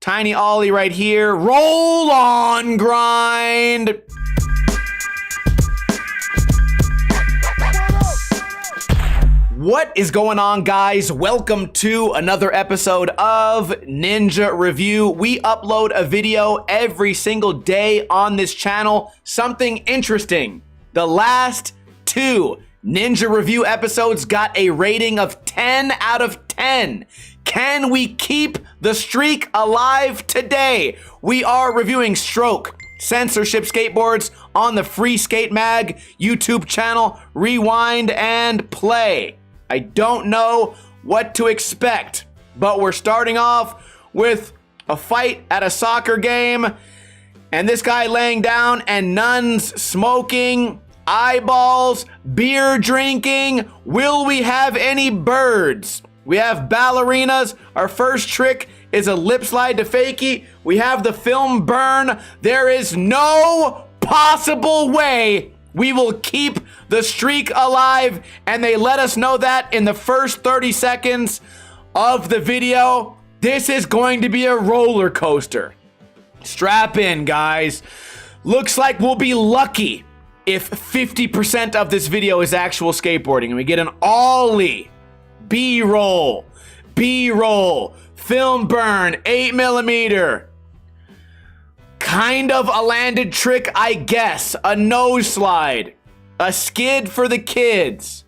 Tiny ollie right here. Roll on, grind. What is going on, guys? Welcome to another episode of Ninja Review. We upload a video every single day on this channel. Something interesting. The last two Ninja Review episodes got a rating of 10 out of 10. Can we keep the streak alive today? We are reviewing Stroke Censorship skateboards on the Free Skate Mag YouTube channel. Rewind and play. I don't know what to expect, but we're starting off with a fight at a soccer game, and this guy laying down and nuns smoking, eyeballs, beer drinking. Will we have any birds? We have ballerinas. Our first trick is a lip slide to fakie. We have the film burn. There is no possible way we will keep the streak alive, and they let us know that in the first 30 seconds of the video. This is going to be a roller coaster. Strap in, guys. Looks like we'll be lucky if 50% of this video is actual skateboarding and we get an ollie, B-roll, film burn, 8mm. Kind of a landed trick, I guess. A nose slide. A skid for the kids.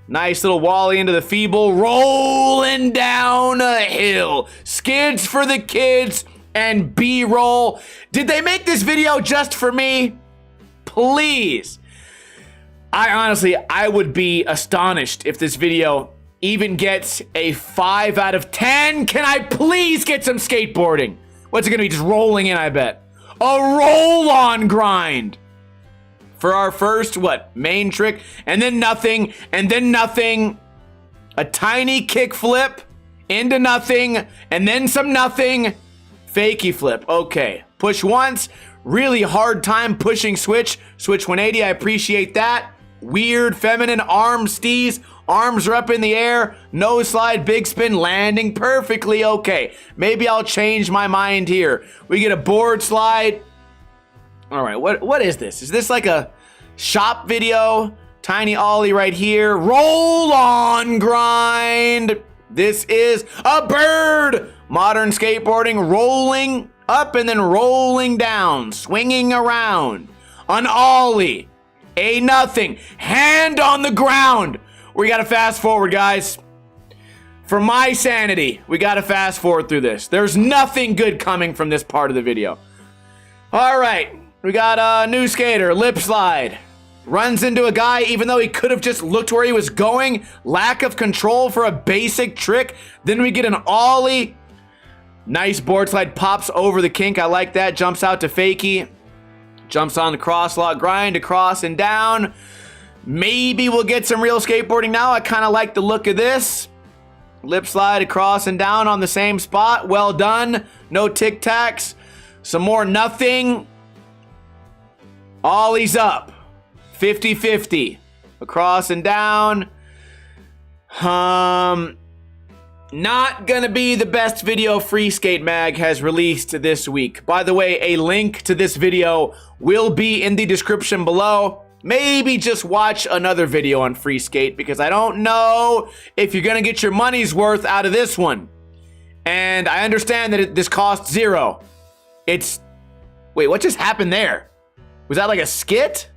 Nice little wally into the feeble. Rolling down a hill. Skids for the kids and B-roll. Did they make this video just for me? Please. I would be astonished if this video even gets a 5 out of 10. Can I please get some skateboarding? What's it gonna be? Just rolling in, I bet. A roll-on grind for our first, main trick, and then nothing, and then nothing. A tiny kick flip into nothing, and then some nothing. Fakie flip. Okay. Push once. Really hard time pushing switch. Switch 180. I appreciate that. Weird feminine arm steez. Arms are up in the air. Nose slide, big spin, landing perfectly. Okay, maybe I'll change my mind here. We get a board slide. All right, what is this? Is this like a shop video? Tiny ollie right here. Roll on grind. This is a bird. Modern skateboarding, rolling up and then rolling down, swinging around. An ollie. A nothing. Hand on the ground. We gotta fast forward, guys. For my sanity, we gotta fast forward through this. There's nothing good coming from this part of the video. All right, we got a new skater, lip slide. Runs into a guy even though he could have just looked where he was going. Lack of control for a basic trick. Then we get an ollie. Nice board slide, pops over the kink. I like that. Jumps out to fakie. Jumps on the cross lock grind, across and down. Maybe we'll get some real skateboarding now. I kind of like the look of this. Lip slide across and down on the same spot. Well done. No tic-tacs. Some more nothing. Ollies up. 50-50. Across and down. Not gonna be the best video Free Skate Mag has released this week. By the way, a link to this video will be in the description below. Maybe just watch another video on Free Skate because I don't know if you're gonna get your money's worth out of this one. And I understand that this costs $0. Wait, what just happened there? Was that like a skit?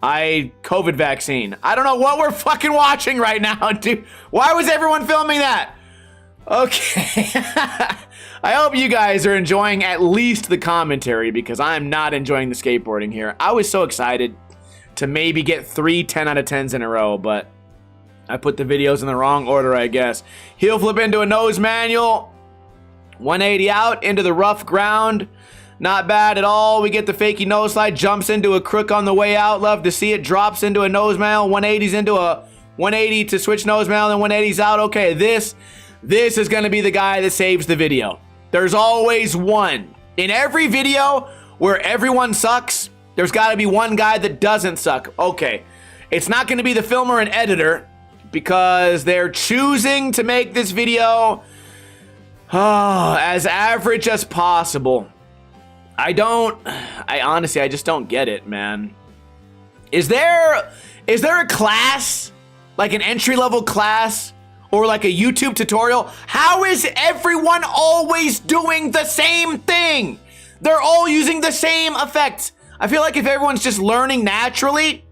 COVID vaccine. I don't know what we're fucking watching right now, dude. Why was everyone filming that? Okay. I hope you guys are enjoying at least the commentary because I'm not enjoying the skateboarding here. I was so excited to maybe get 3 10 out of 10s in a row, but I put the videos in the wrong order, I guess. Heel flip into a nose manual. 180 out into the rough ground. Not bad at all. We get the fakie nose slide. Jumps into a crook on the way out. Love to see it. Drops into a nose manual. 180s into a 180 to switch nose manual. And 180s out. Okay, this is going to be the guy that saves the video. There's always one. In every video where everyone sucks, there's got to be one guy that doesn't suck. Okay, it's not going to be the filmer and editor because they're choosing to make this video Oh, as average as possible. I honestly, I just don't get it, man. Is there a class, like an entry-level class, or like a YouTube tutorial? How is everyone always doing the same thing? They're all using the same effects. I feel like if everyone's just learning naturally,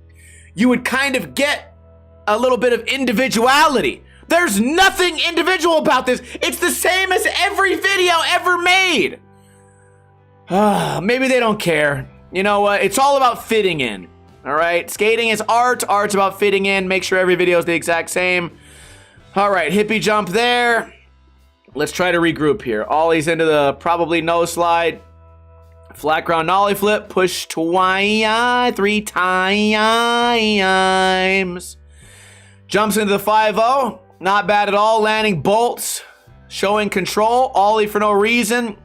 you would kind of get a little bit of individuality. There's nothing individual about this. It's the same as every video ever made. Maybe they don't care. You know what? It's all about fitting in. All right? Skating is art. Art's about fitting in. Make sure every video is the exact same. All right, hippie jump there. Let's try to regroup here. Ollie's into the probably no slide. Flat ground ollie flip. Push twice, 3 times. Jumps into the 5-0. Not bad at all. Landing bolts. Showing control. Ollie for no reason.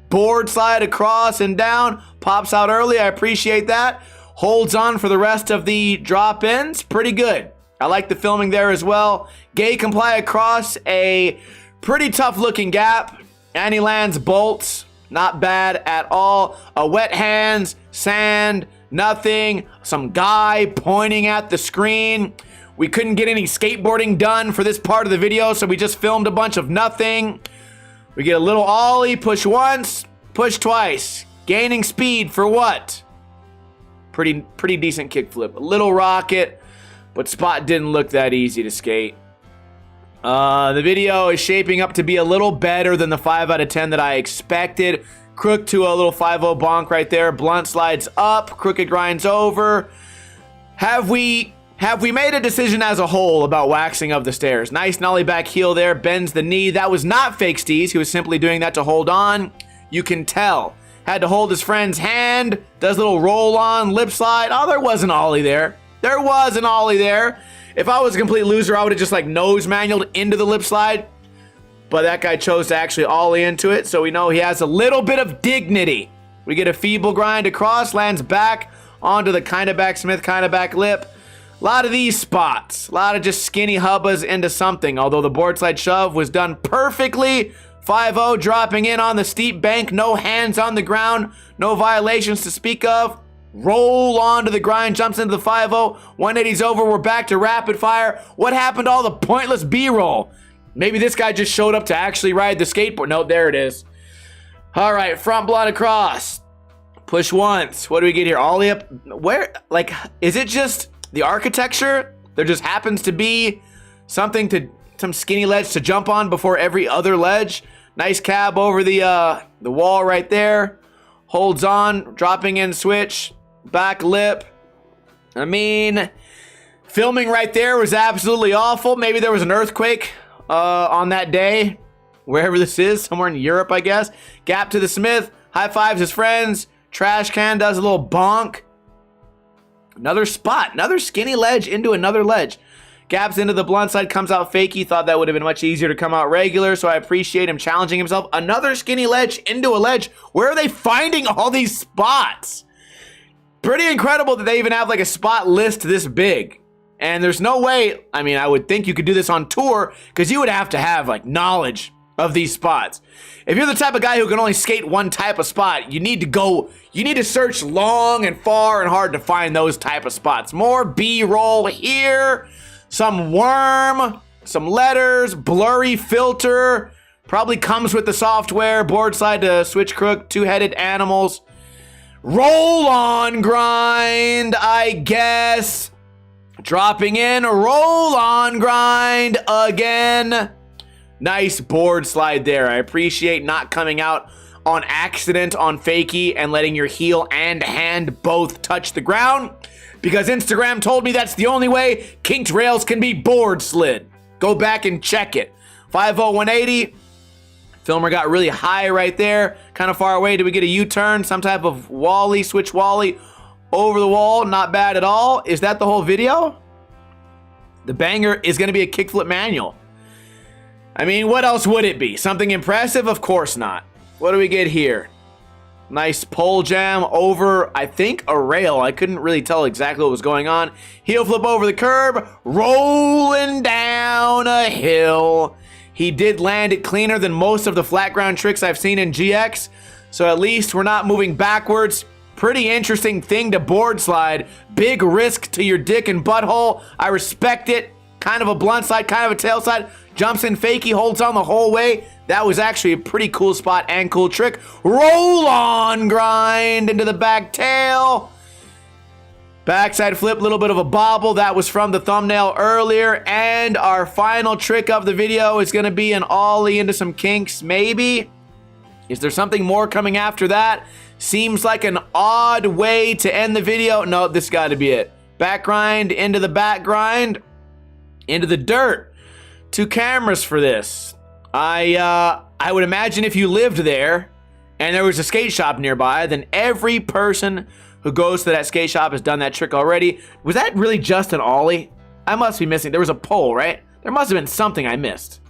Board slide across and down. Pops out early. I appreciate that. Holds on for the rest of the drop-ins. Pretty good. I like the filming there as well. Gay comply across a pretty tough-looking gap. And he lands bolts. Not bad at all. A wet hands. Sand. Nothing. Some guy pointing at the screen. We couldn't get any skateboarding done for this part of the video, so we just filmed a bunch of nothing. We get a little ollie, push once, push twice. Gaining speed for what? Pretty decent kickflip. A little rocket, but spot didn't look that easy to skate. The video is shaping up to be a little better than the 5 out of 10 that I expected. Crook to a little 5-0 bonk right there. Blunt slides up, crooked grinds over. Have we made a decision as a whole about waxing of the stairs? Nice nollie back heel there, bends the knee. That was not fake Steez. He was simply doing that to hold on. You can tell. Had to hold his friend's hand. Does a little roll on, lip slide. Oh, there was an ollie there. There was an ollie there. If I was a complete loser, I would have just like nose manualed into the lip slide. But that guy chose to actually ollie into it, so we know he has a little bit of dignity. We get a feeble grind across, lands back onto the kind of back Smith, kind of back lip. A lot of these spots. A lot of just skinny hubbas into something. Although the board slide shove was done perfectly. 5-0 dropping in on the steep bank. No hands on the ground. No violations to speak of. Roll onto the grind. Jumps into the 5-0. 180's over. We're back to rapid fire. What happened to all the pointless B-roll? Maybe this guy just showed up to actually ride the skateboard. No, there it is. All right, front blunt across. Push once. What do we get here? Ollie up. Where? Like, is it just the architecture? There just happens to be something to some skinny ledge to jump on before every other ledge. Nice cab over the wall right there. Holds on, dropping in switch, back lip. I mean, filming right there was absolutely awful. Maybe there was an earthquake on that day, wherever this is, somewhere in Europe, I guess. Gap to the Smith, high fives his friends. Trash can does a little bonk. Another spot, another skinny ledge into another ledge. Gaps into the blunt side, comes out fakey. Thought that would have been much easier to come out regular, so I appreciate him challenging himself. Another skinny ledge into a ledge. Where are they finding all these spots? Pretty incredible that they even have like a spot list this big. And there's no way, I mean, I would think you could do this on tour because you would have to have like knowledge of these spots. If you're the type of guy who can only skate one type of spot, you need to search long and far and hard to find those type of spots. More B-roll here, some worm, some letters, blurry filter, probably comes with the software, board slide to switch crook, two-headed animals. Roll on grind, I guess. Dropping in, roll on grind again. Nice board slide there. I appreciate not coming out on accident on fakie and letting your heel and hand both touch the ground, because Instagram told me that's the only way kinked rails can be board slid. Go back and check it. 5-0 180. Filmer got really high right there. Kind of far away. Did we get a U-turn? Some type of wally, switch wally over the wall. Not bad at all. Is that the whole video? The banger is going to be a kickflip manual. I mean, what else would it be? Something impressive? Of course not. What do we get here? Nice pole jam over, I think, a rail. I couldn't really tell exactly what was going on. Heel flip over the curb. Rolling down a hill. he did land it cleaner than most of the flat ground tricks I've seen in GX. So at least we're not moving backwards. Pretty interesting thing to board slide. Big risk to your dick and butthole. I respect it. Kind of a blunt slide, kind of a tail slide. Jumps in fakie, holds on the whole way. That was actually a pretty cool spot and cool trick. Roll on grind into the back tail. Backside flip, little bit of a bobble. That was from the thumbnail earlier. And our final trick of the video is going to be an ollie into some kinks, maybe. Is there something more coming after that? Seems like an odd way to end the video. No, this got to be it. Back grind into the back grind. Into the dirt. 2 cameras for this. I would imagine if you lived there and there was a skate shop nearby, then every person who goes to that skate shop has done that trick already. Was that really just an ollie? I must be missing. There was a pole, right? There must have been something I missed.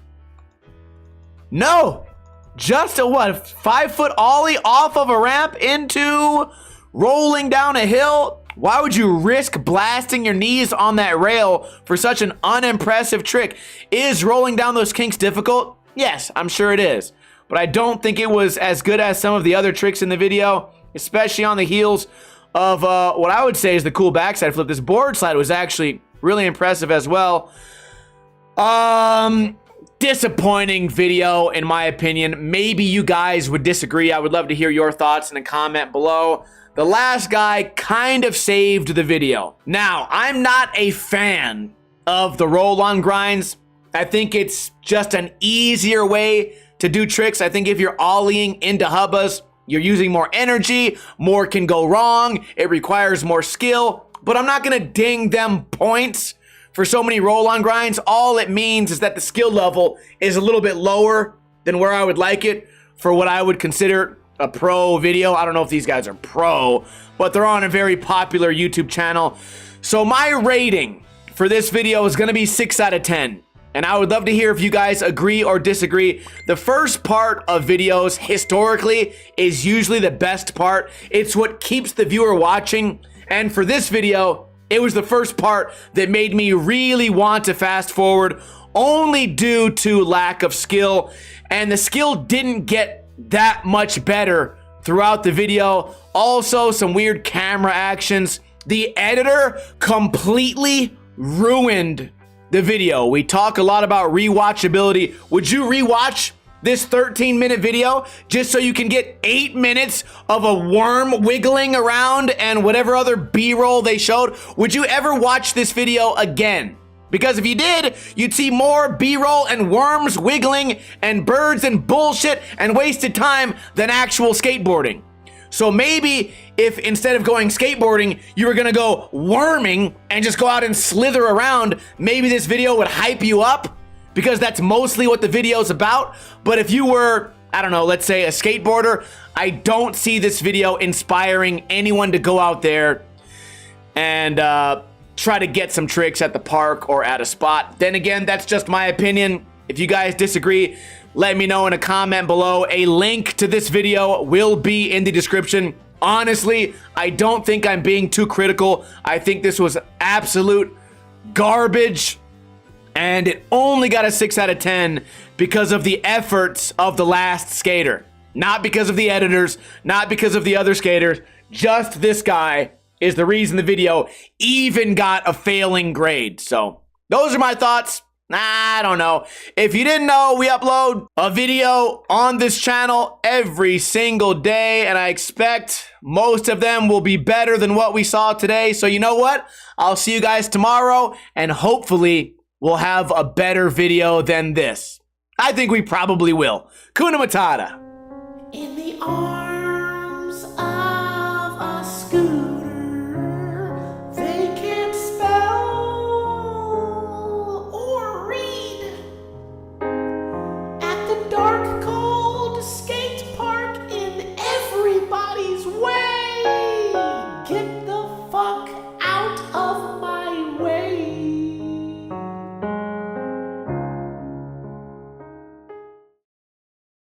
No! Just a what? 5-foot ollie off of a ramp into rolling down a hill? Why would you risk blasting your knees on that rail for such an unimpressive trick? Is rolling down those kinks difficult? Yes, I'm sure it is. But I don't think it was as good as some of the other tricks in the video, especially on the heels of what I would say is the cool backside flip. This board slide was actually really impressive as well. Disappointing video, in my opinion. Maybe you guys would disagree. I would love to hear your thoughts in a comment below. The last guy kind of saved the video. Now, I'm not a fan of the roll-on grinds. I think it's just an easier way to do tricks. I think if you're ollieing into hubbas, you're using more energy, more can go wrong, it requires more skill, but I'm not gonna ding them points for so many roll-on grinds. All it means is that the skill level is a little bit lower than where I would like it for what I would consider a pro video. I don't know if these guys are pro, but they're on a very popular YouTube channel. So my rating for this video is gonna be 6 out of 10. And I would love to hear if you guys agree or disagree. The first part of videos historically is usually the best part. It's what keeps the viewer watching. And for this video, it was the first part that made me really want to fast forward, only due to lack of skill. And the skill didn't get that much better throughout the video. Also, some weird camera actions. The editor completely ruined the video. We talk a lot about rewatchability. Would you rewatch this 13-minute video just so you can get 8 minutes of a worm wiggling around and whatever other B-roll they showed? Would you ever watch this video again? Because if you did, you'd see more B-roll and worms wiggling and birds and bullshit and wasted time than actual skateboarding. So maybe if instead of going skateboarding, you were gonna go worming and just go out and slither around, maybe this video would hype you up, because that's mostly what the video is about. But if you were, I don't know, let's say a skateboarder, I don't see this video inspiring anyone to go out there and try to get some tricks at the park or at a spot. Then again, that's just my opinion. If you guys disagree, let me know in a comment below. A link to this video will be in the description. Honestly, I don't think I'm being too critical. I think this was absolute garbage, and it only got a 6 out of 10 because of the efforts of the last skater. Not because of the editors, not because of the other skaters. Just this guy is the reason the video even got a failing grade. So those are my thoughts. I don't know. If you didn't know, we upload a video on this channel every single day, and I expect most of them will be better than what we saw today. So you know what? I'll see you guys tomorrow, and hopefully we'll have a better video than this. I think we probably will. Kuna Matata. In the arms